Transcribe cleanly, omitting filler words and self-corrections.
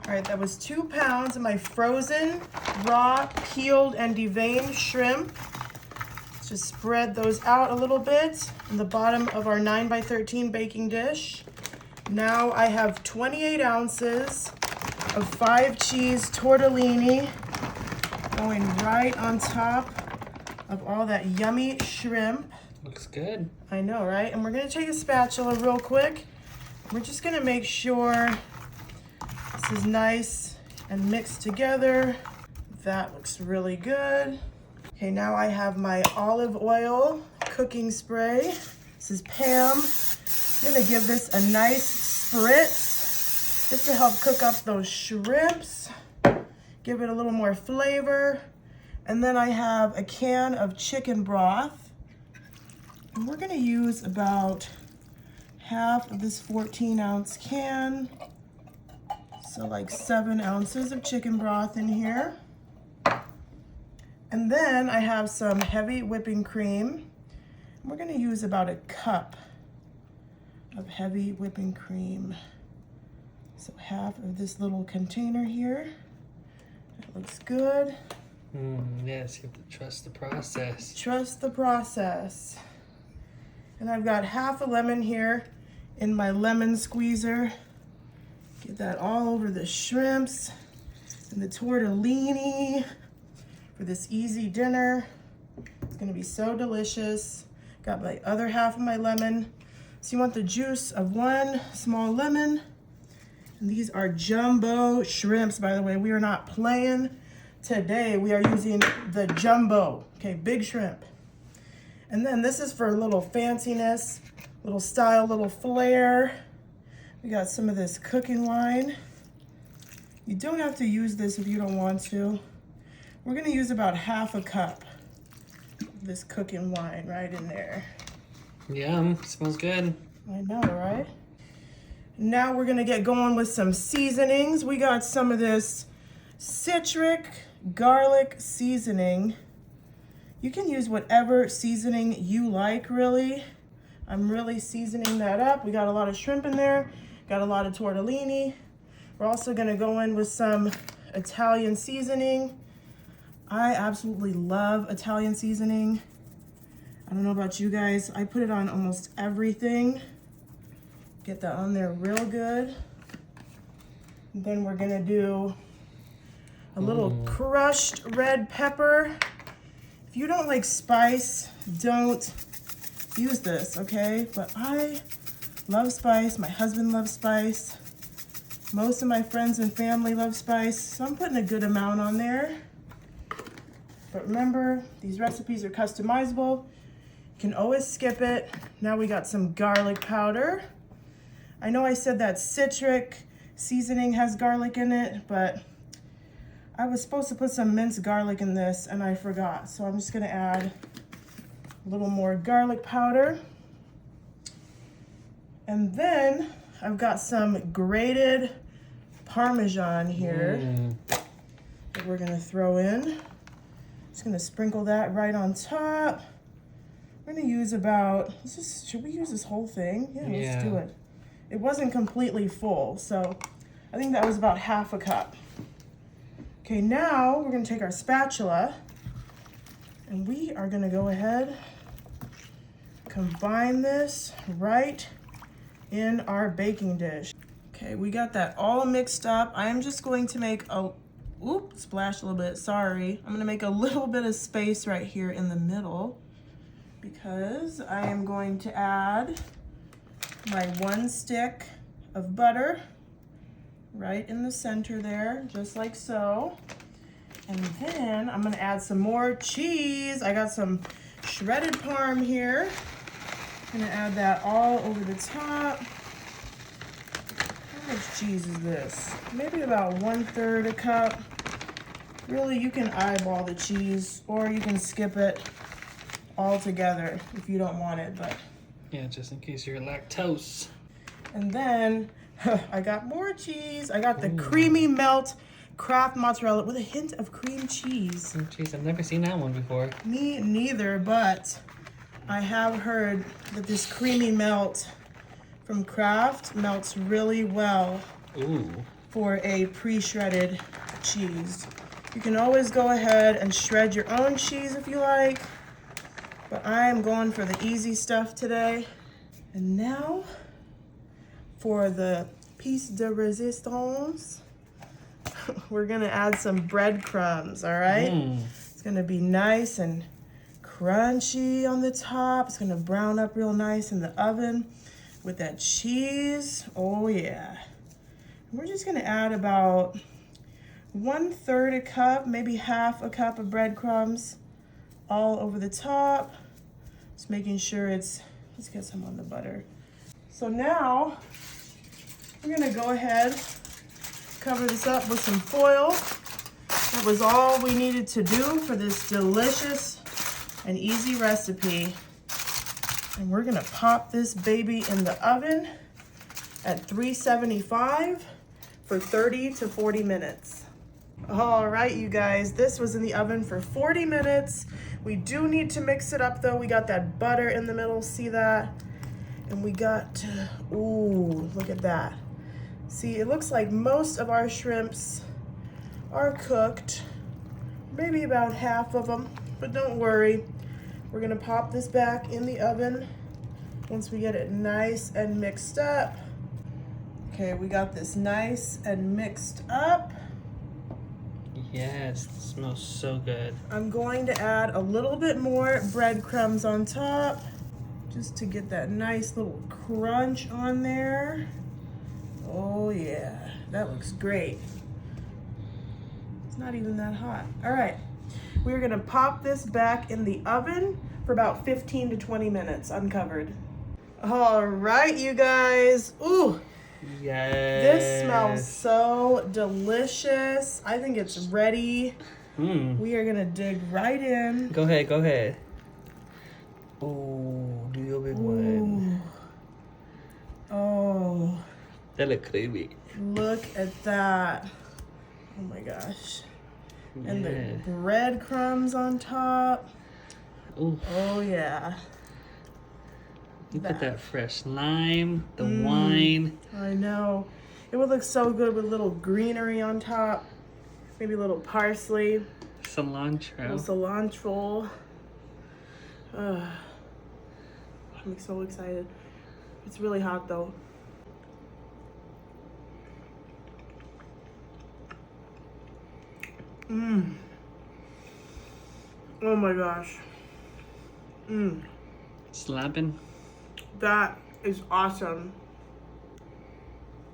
All right, that was 2 pounds of my frozen, raw, peeled, and deveined shrimp. Let's just spread those out a little bit on the bottom of our 9x13 baking dish. Now I have 28 ounces of 5 cheese tortellini going right on top of all that yummy shrimp. Looks good. I know, right? And we're gonna take a spatula real quick. We're just gonna make sure this is nice and mixed together. That looks really good. Okay, now I have my olive oil cooking spray. This is Pam. I'm gonna give this a nice spritz just to help cook up those shrimps, give it a little more flavor. And then I have a can of chicken broth. And we're gonna use about half of this 14-ounce can. So like 7 ounces of chicken broth in here. And then I have some heavy whipping cream. We're gonna use about a cup of heavy whipping cream. So half of this little container here. That looks good. Yes, you have to trust the process. Trust the process. And I've got half a lemon here in my lemon squeezer. Get that all over the shrimps and the tortellini for this easy dinner. It's gonna be so delicious. Got my other half of my lemon. So you want the juice of 1 small lemon. And these are jumbo shrimps, by the way. We are not playing today. We are using the jumbo, okay, big shrimp. And then this is for a little fanciness, little style, little flair. We got some of this cooking wine. You don't have to use this if you don't want to. We're gonna use about half a cup of this cooking wine right in there. Yum, smells good. I know, right? Now we're gonna get going with some seasonings. We got some of this citric garlic seasoning. You can use whatever seasoning you like, really. I'm really seasoning that up. We got a lot of shrimp in there, got a lot of tortellini. We're also gonna go in with some Italian seasoning. I absolutely love Italian seasoning. I don't know about you guys. I put it on almost everything. Get that on there real good. And then we're gonna do a little crushed red pepper. If you don't like spice, don't use this, okay? But I love spice. My husband loves spice. Most of my friends and family love spice. So I'm putting a good amount on there. But remember, these recipes are customizable. You can always skip it. Now we got some garlic powder. I know I said that citric seasoning has garlic in it, but I was supposed to put some minced garlic in this and I forgot. So I'm just gonna add a little more garlic powder. And then I've got some grated Parmesan here that we're gonna throw in. Just gonna sprinkle that right on top. We're gonna use about, should we use this whole thing? Yeah, let's do it. It wasn't completely full, so I think that was about half a cup. Okay, now we're gonna take our spatula and we are gonna go ahead, combine this right in our baking dish. Okay, we got that all mixed up. I am just going to make a, splash a little bit, sorry. I'm gonna make a little bit of space right here in the middle because I am going to add my 1 stick of butter right in the center there, just like so. And then I'm gonna add some more cheese. I got some shredded parm here. I'm gonna add that all over the top. How much cheese is this? Maybe about 1/3 a cup. Really, you can eyeball the cheese or you can skip it all together if you don't want it, but. Yeah, just in case you're lactose. And then I got more cheese. I got the creamy melt Kraft mozzarella with a hint of cream cheese. Cream cheese, I've never seen that one before. Me neither, but I have heard that this creamy melt from Kraft melts really well. Ooh. for a pre-shredded cheese. You can always go ahead and shred your own cheese if you like, but I am going for the easy stuff today. And now for the piece de resistance, we're gonna add some breadcrumbs, all right? It's gonna be nice and crunchy on the top. It's gonna brown up real nice in the oven with that cheese. Oh yeah. We're just gonna add about 1/3 a cup, maybe half a cup of breadcrumbs all over the top. Just making sure let's get some on the butter. So now we're gonna go ahead, cover this up with some foil. That was all we needed to do for this delicious and easy recipe. And we're gonna pop this baby in the oven at 375 for 30 to 40 minutes. All right, you guys, this was in the oven for 40 minutes. We do need to mix it up though. We got that butter in the middle, see that? And we got, ooh, look at that. See, it looks like most of our shrimps are cooked, maybe about half of them, but don't worry. We're gonna pop this back in the oven once we get it nice and mixed up. Okay, we got this nice and mixed up. Yes, it smells so good. I'm going to add a little bit more breadcrumbs on top just to get that nice little crunch on there. Oh yeah, that looks great. It's not even that hot. All right, we're gonna pop this back in the oven for about 15 to 20 minutes uncovered. All right, you guys. Ooh. Yes. This smells so delicious. I think it's ready. We are gonna dig right in. Go ahead, go ahead. Oh, do your big one. Oh, That look creamy. look at that. Oh my gosh. And the breadcrumbs on top. Ooh. Oh yeah. You put that fresh lime, the wine. I know. It would look so good with little greenery on top. Maybe a little parsley. Cilantro. Little cilantro. I'm so excited. It's really hot though. Oh my gosh. Slapping. That is awesome.